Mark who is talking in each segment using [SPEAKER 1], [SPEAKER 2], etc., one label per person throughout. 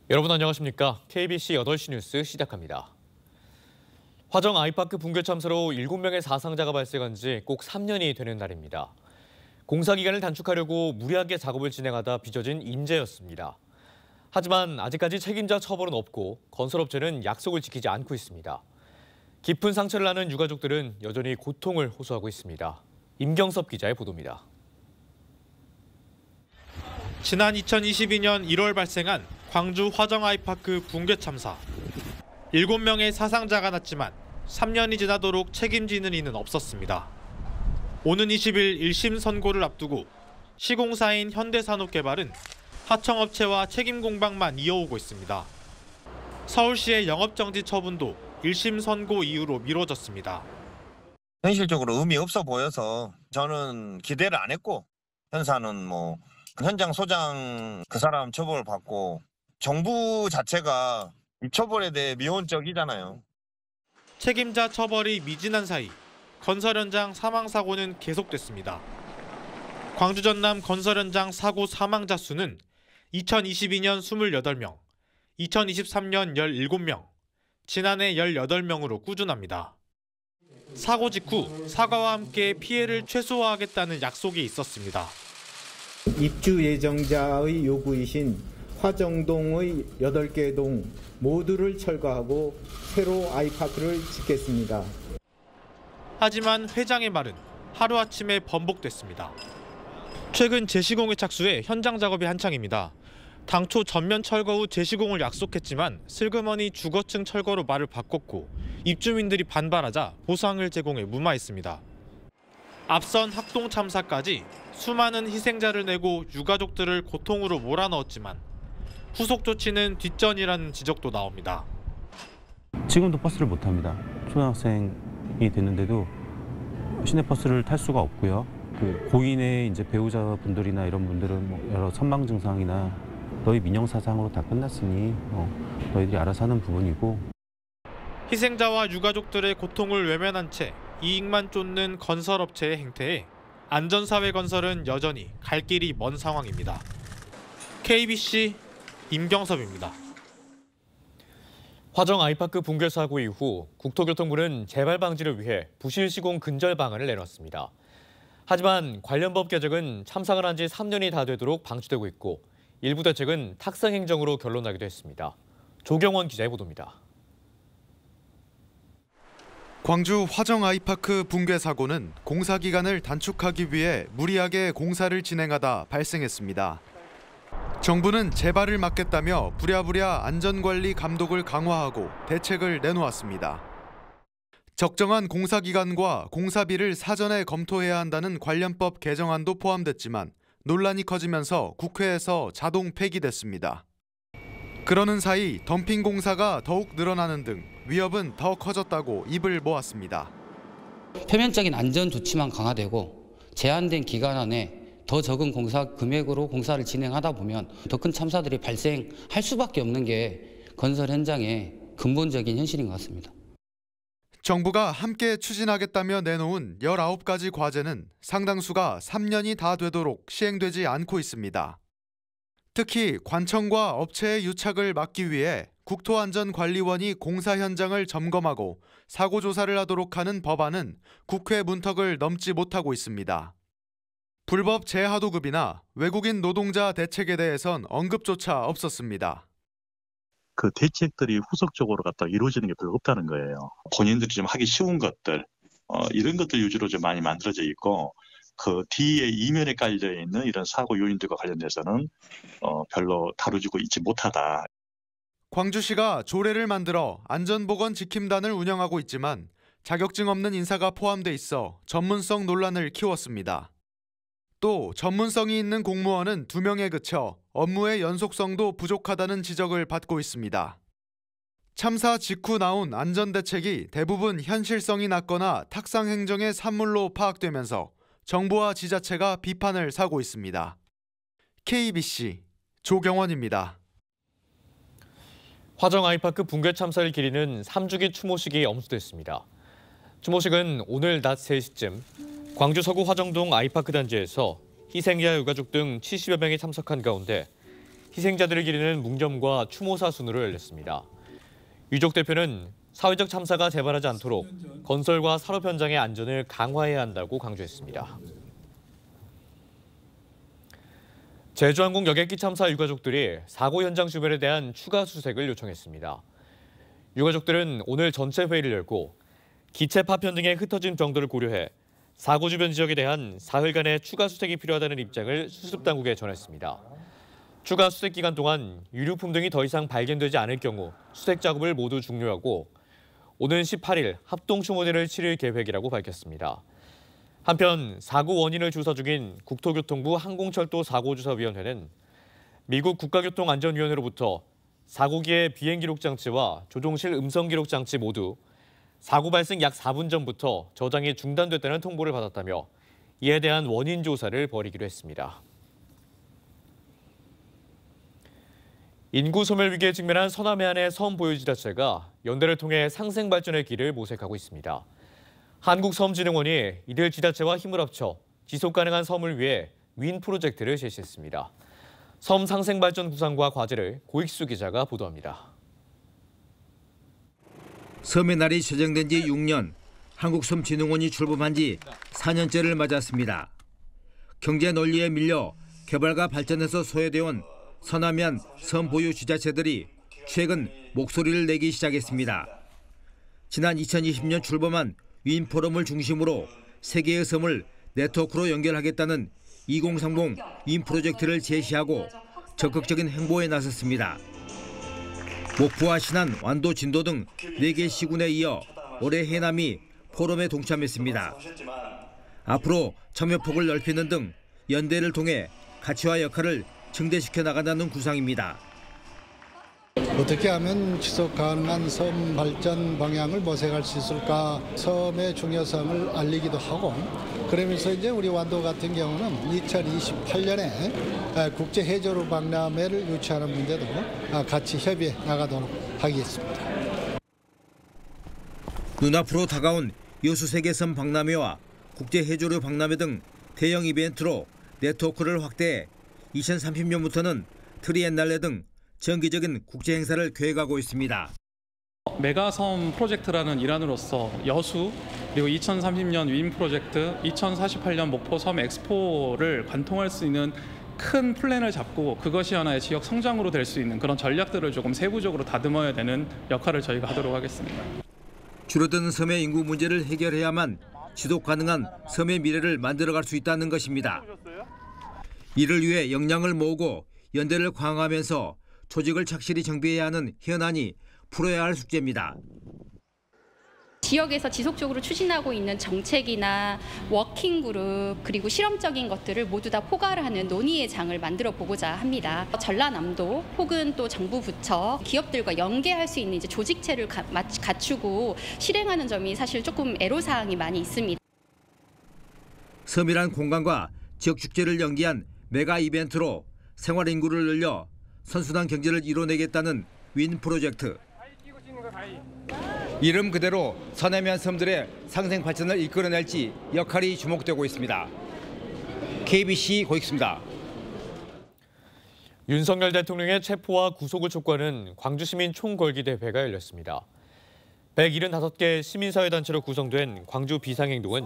[SPEAKER 1] 여러분 안녕하십니까? KBC 8시 뉴스 시작합니다. 화정 아이파크 붕괴 참사로 7명의 사상자가 발생한 지 꼭 3년이 되는 날입니다. 공사 기간을 단축하려고 무리하게 작업을 진행하다 빚어진 인재였습니다. 하지만 아직까지 책임자 처벌은 없고 건설업체는 약속을 지키지 않고 있습니다. 깊은 상처를 나는 유가족들은 여전히 고통을 호소하고 있습니다. 임경섭 기자의 보도입니다.
[SPEAKER 2] 지난 2022년 1월 발생한 광주 화정 아이파크 붕괴 참사. 7명의 사상자가 났지만 3년이 지나도록 책임지는 이는 없었습니다. 오는 20일 1심 선고를 앞두고 시공사인 현대산업개발은 하청업체와 책임 공방만 이어오고 있습니다. 서울시의 영업정지 처분도 1심 선고 이후로 미뤄졌습니다.
[SPEAKER 3] 현실적으로 의미 없어 보여서 저는 기대를 안 했고, 현사는 현장 소장 그 사람 처벌을 받고 정부 자체가 이 처벌에 대해 미온적이잖아요.
[SPEAKER 2] 책임자 처벌이 미진한 사이 건설 현장 사망 사고는 계속됐습니다. 광주 전남 건설 현장 사고 사망자 수는 2022년 28명, 2023년 17명, 지난해 18명으로 꾸준합니다. 사고 직후 사과와 함께 피해를 최소화하겠다는 약속이 있었습니다.
[SPEAKER 4] 입주 예정자의 요구이신 화정동의 8개 동 모두를 철거하고 새로 아이파크를 짓겠습니다.
[SPEAKER 2] 하지만 회장의 말은 하루아침에 번복됐습니다. 최근 재시공에 착수해 현장 작업이 한창입니다. 당초 전면 철거 후 재시공을 약속했지만 슬그머니 주거층 철거로 말을 바꿨고 입주민들이 반발하자 보상을 제공해 무마했습니다. 앞선 학동 참사까지 수많은 희생자를 내고 유가족들을 고통으로 몰아넣었지만 후속 조치는 뒷전이라는 지적도 나옵니다.
[SPEAKER 5] 지금도 버스를 못 탑니다. 초등학생이 됐는데도 시내버스를 탈 수가 없고요. 고인의 이제 배우자분들이나 이런 분들은 여러 선망 증상이나 너희 민영사상으로 다 끝났으니 너희들이 알아서 하는 부분이고.
[SPEAKER 2] 희생자와 유가족들의 고통을 외면한 채 이익만 쫓는 건설업체의 행태에 안전사회건설은 여전히 갈 길이 먼 상황입니다. KBC 임경섭입니다.
[SPEAKER 1] 화정 아이파크 붕괴 사고 이후 국토교통부는 재발 방지를 위해 부실 시공 근절 방안을 내놨습니다. 하지만 관련 법 개정은 참사가 난 지 3년이 다 되도록 방치되고 있고 일부 대책은 탁상 행정으로 결론나기도 했습니다. 조경원 기자의 보도입니다.
[SPEAKER 6] 광주 화정 아이파크 붕괴 사고는 공사 기간을 단축하기 위해 무리하게 공사를 진행하다 발생했습니다. 정부는 재발을 막겠다며 부랴부랴 안전관리 감독을 강화하고 대책을 내놓았습니다. 적정한 공사 기간과 공사비를 사전에 검토해야 한다는 관련법 개정안도 포함됐지만 논란이 커지면서 국회에서 자동 폐기됐습니다. 그러는 사이 덤핑 공사가 더욱 늘어나는 등 위협은 더 커졌다고 입을 모았습니다.
[SPEAKER 7] 표면적인 안전 조치만 강화되고 제한된 기간 안에 더 적은 공사 금액으로 공사를 진행하다 보면 더 큰 참사들이 발생할 수밖에 없는 게 건설 현장의 근본적인 현실인 것 같습니다.
[SPEAKER 6] 정부가 함께 추진하겠다며 내놓은 19가지 과제는 상당수가 3년이 다 되도록 시행되지 않고 있습니다. 특히 관청과 업체의 유착을 막기 위해 국토안전관리원이 공사 현장을 점검하고 사고 조사를 하도록 하는 법안은 국회 문턱을 넘지 못하고 있습니다. 불법 재하도급이나 외국인 노동자 대책에 대해선 언급조차 없었습니다.
[SPEAKER 8] 그 대책들이 후속적으로 갖다 이루어지는 게 별로 없다는 거예요. 본인들이 좀 하기 쉬운 것들, 이런 것들 위주로 좀 많이 만들어져 있고, 그 뒤에 이면에 깔려 있는 이런 사고 요인들과 관련돼서는 별로 다루지고 있지 못하다.
[SPEAKER 6] 광주시가 조례를 만들어 안전보건 지킴단을 운영하고 있지만 자격증 없는 인사가 포함돼 있어 전문성 논란을 키웠습니다. 또 전문성이 있는 공무원은 2명에 그쳐 업무의 연속성도 부족하다는 지적을 받고 있습니다. 참사 직후 나온 안전대책이 대부분 현실성이 낮거나 탁상 행정의 산물로 파악되면서 정부와 지자체가 비판을 사고 있습니다. KBC 조경원입니다.
[SPEAKER 1] 화정 아이파크 붕괴 참사를 기리는 3주기 추모식이 엄수됐습니다. 추모식은 오늘 낮 3시쯤 광주 서구 화정동 아이파크 단지에서 희생자 유가족 등 70여 명이 참석한 가운데 희생자들을 기리는 뭉점과 추모사 순으로 열렸습니다. 유족 대표는 사회적 참사가 재발하지 않도록 건설과 산업 현장의 안전을 강화해야 한다고 강조했습니다. 제주항공 여객기 참사 유가족들이 사고 현장 주변에 대한 추가 수색을 요청했습니다. 유가족들은 오늘 전체 회의를 열고 기체 파편 등의 흩어진 정도를 고려해 사고 주변 지역에 대한 사흘간의 추가 수색이 필요하다는 입장을 수습당국에 전했습니다. 추가 수색 기간 동안 유류품 등이 더 이상 발견되지 않을 경우 수색 작업을 모두 종료하고 오는 18일 합동 추모대를 치를 계획이라고 밝혔습니다. 한편 사고 원인을 조사 중인 국토교통부 항공철도 사고조사위원회는 미국 국가교통안전위원회로부터 사고기의 비행기록 장치와 조종실 음성기록 장치 모두 사고 발생 약 4분 전부터 저장이 중단됐다는 통보를 받았다며 이에 대한 원인 조사를 벌이기로 했습니다. 인구 소멸 위기에 직면한 서남 해안의 섬 보유지자체가 연대를 통해 상생 발전의 길을 모색하고 있습니다. 한국섬진흥원이 이들 지자체와 힘을 합쳐 지속 가능한 섬을 위해 윈 프로젝트를 제시했습니다. 섬 상생 발전 구상과 과제를 고익수 기자가 보도합니다.
[SPEAKER 9] 섬의 날이 제정된 지 6년, 한국섬진흥원이 출범한 지 4년째를 맞았습니다. 경제 논리에 밀려 개발과 발전에서 소외되어 서남해안 섬 보유 지자체들이 최근 목소리를 내기 시작했습니다. 지난 2020년 출범한 윈 포럼을 중심으로 세 개의 섬을 네트워크로 연결하겠다는 2030 윈 프로젝트를 제시하고 적극적인 행보에 나섰습니다. 목포와 신안, 완도, 진도 등 4개 시군에 이어 올해 해남이 포럼에 동참했습니다. 앞으로 참여폭을 넓히는 등 연대를 통해 가치와 역할을 증대시켜 나간다는 구상입니다.
[SPEAKER 10] 어떻게 하면 지속 가능한 섬 발전 방향을 모색할 수 있을까? 섬의 중요성을 알리기도 하고, 그러면서 이제 우리 완도 같은 경우는 2028년에 국제 해저로 박람회를 유치하는 문제도 같이 협의해 나가도록 하겠습니다.
[SPEAKER 9] 눈앞으로 다가온 여수 세계섬 박람회와 국제 해조류 박람회 등 대형 이벤트로 네트워크를 확대해 2030년부터는 트리엔날레 등 정기적인 국제 행사를 계획하고 있습니다.
[SPEAKER 11] 메가섬 프로젝트라는 일환으로서 여수, 그리고 2030년 윈 프로젝트, 2048년 목포 섬 엑스포를 관통할 수 있는 큰 플랜을 잡고 그것이 하나의 지역 성장으로 될 수 있는 그런 전략들을 조금 세부적으로 다듬어야 되는 역할을 저희가 하도록 하겠습니다.
[SPEAKER 9] 줄어드는 섬의 인구 문제를 해결해야만 지속 가능한 섬의 미래를 만들어갈 수 있다는 것입니다. 이를 위해 역량을 모으고 연대를 강화하면서 조직을 착실히 정비해야 하는 현안이 풀어야 할 숙제입니다.
[SPEAKER 12] 지역에서 지속적으로 추진하고 있는 정책이나 워킹그룹 그리고 실험적인 것들을 모두 다 포괄하는 논의의 장을 만들어 보고자 합니다. 전라남도 혹은 또 정부 부처 기업들과 연계할 수 있는 이제 조직체를 갖추고 실행하는 점이 사실 조금 애로사항이 많이 있습니다.
[SPEAKER 9] 섬이란 공간과 지역 축제를 연기한 메가 이벤트로 생활 인구를 늘려 선순환 경제를 이뤄내겠다는 윈 프로젝트. 이름 그대로 서남해안 섬들의 상생 발전을 이끌어낼지 역할이 주목되고 있습니다. KBC 고익수입니다.
[SPEAKER 1] 윤석열 대통령의 체포와 구속을 촉구하는 광주시민 총걸기대회가 열렸습니다. 175개 시민사회단체로 구성된 광주 비상행동은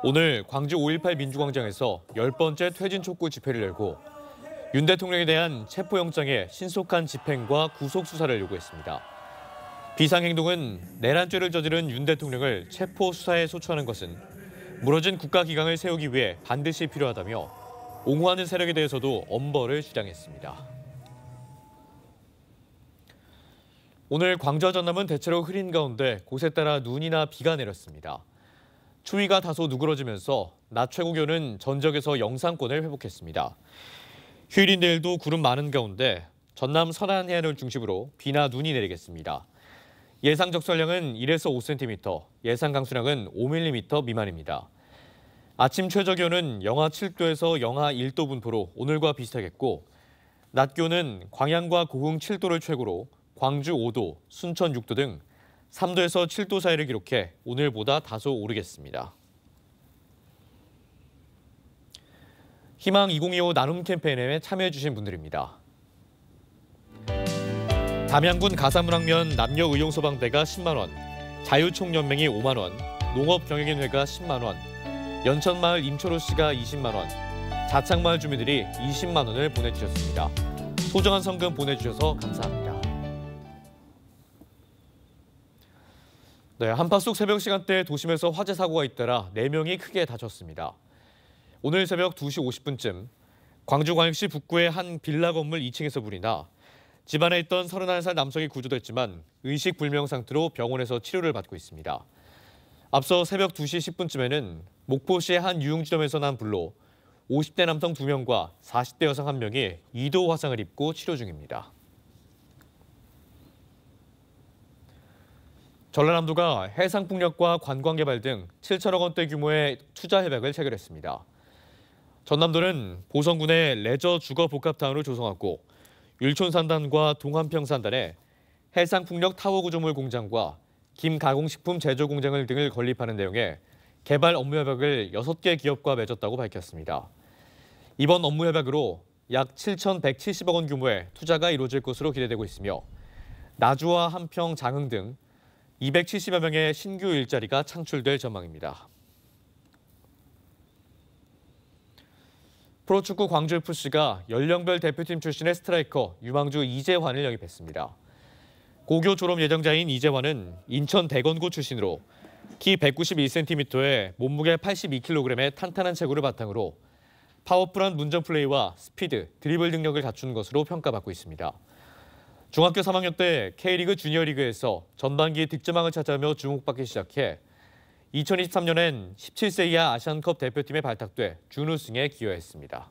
[SPEAKER 1] 오늘 광주 5.18 민주광장에서 10번째 퇴진 촉구 집회를 열고 윤 대통령에 대한 체포영장의 신속한 집행과 구속 수사를 요구했습니다. 비상행동은 내란죄를 저지른 윤 대통령을 체포 수사에 소추하는 것은 무너진 국가기강을 세우기 위해 반드시 필요하다며 옹호하는 세력에 대해서도 엄벌을 주장했습니다. 오늘 광주와 전남은 대체로 흐린 가운데 곳에 따라 눈이나 비가 내렸습니다. 추위가 다소 누그러지면서 낮 최고 기온은 전적에서 영상권을 회복했습니다. 휴일인 내일도 구름 많은 가운데 전남 서해안 해안을 중심으로 비나 눈이 내리겠습니다. 예상 적설량은 1에서 5cm, 예상 강수량은 5mm 미만입니다. 아침 최저 기온은 영하 7도에서 영하 1도 분포로 오늘과 비슷하겠고 낮 기온은 광양과 고흥 7도를 최고로 광주 5도, 순천 6도 등 3도에서 7도 사이를 기록해 오늘보다 다소 오르겠습니다. 희망 2025 나눔 캠페인에 참여해 주신 분들입니다. 담양군 가사문학면 남녀의용소방대가 10만 원, 자유총연맹이 5만 원, 농업경영인회가 10만 원, 연천마을 임초로 씨가 20만 원, 자창마을 주민들이 20만 원을 보내주셨습니다. 소정한 성금 보내주셔서 감사합니다. 네, 한파속 새벽 시간대 도심에서 화재 사고가 잇따라 4명이 크게 다쳤습니다. 오늘 새벽 2시 50분쯤 광주광역시 북구의 한 빌라 건물 2층에서 불이 나 집안에 있던 31살 남성이 구조됐지만 의식불명 상태로 병원에서 치료를 받고 있습니다. 앞서 새벽 2시 10분쯤에는 목포시의 한 유흥지점에서 난 불로 50대 남성 2명과 40대 여성 1명이 2도 화상을 입고 치료 중입니다. 전라남도가 해상풍력과 관광개발 등 7천억 원대 규모의 투자 협약을 체결했습니다. 전남도는 보성군의 레저 주거 복합타운을 조성하고 율촌산단과 동한평산단에 해상풍력 타워 구조물 공장과 김가공식품 제조 공장을 등을 건립하는 내용의 개발 업무 협약을 6개 기업과 맺었다고 밝혔습니다. 이번 업무 협약으로 약 7,170억 원 규모의 투자가 이루어질 것으로 기대되고 있으며 나주와 함평, 장흥 등 270여 명의 신규 일자리가 창출될 전망입니다. 프로축구 광주FC가 연령별 대표팀 출신의 스트라이커 유망주 이재환을 영입했습니다. 고교 졸업 예정자인 이재환은 인천 대건고 출신으로 키 191cm에 몸무게 82kg의 탄탄한 체구를 바탕으로 파워풀한 문전 플레이와 스피드, 드리블 능력을 갖춘 것으로 평가받고 있습니다. 중학교 3학년 때 K리그 주니어리그에서 전반기 득점왕을 차지하며 주목받기 시작해 2023년엔 17세 이하 아시안컵 대표팀에 발탁돼 준우승에 기여했습니다.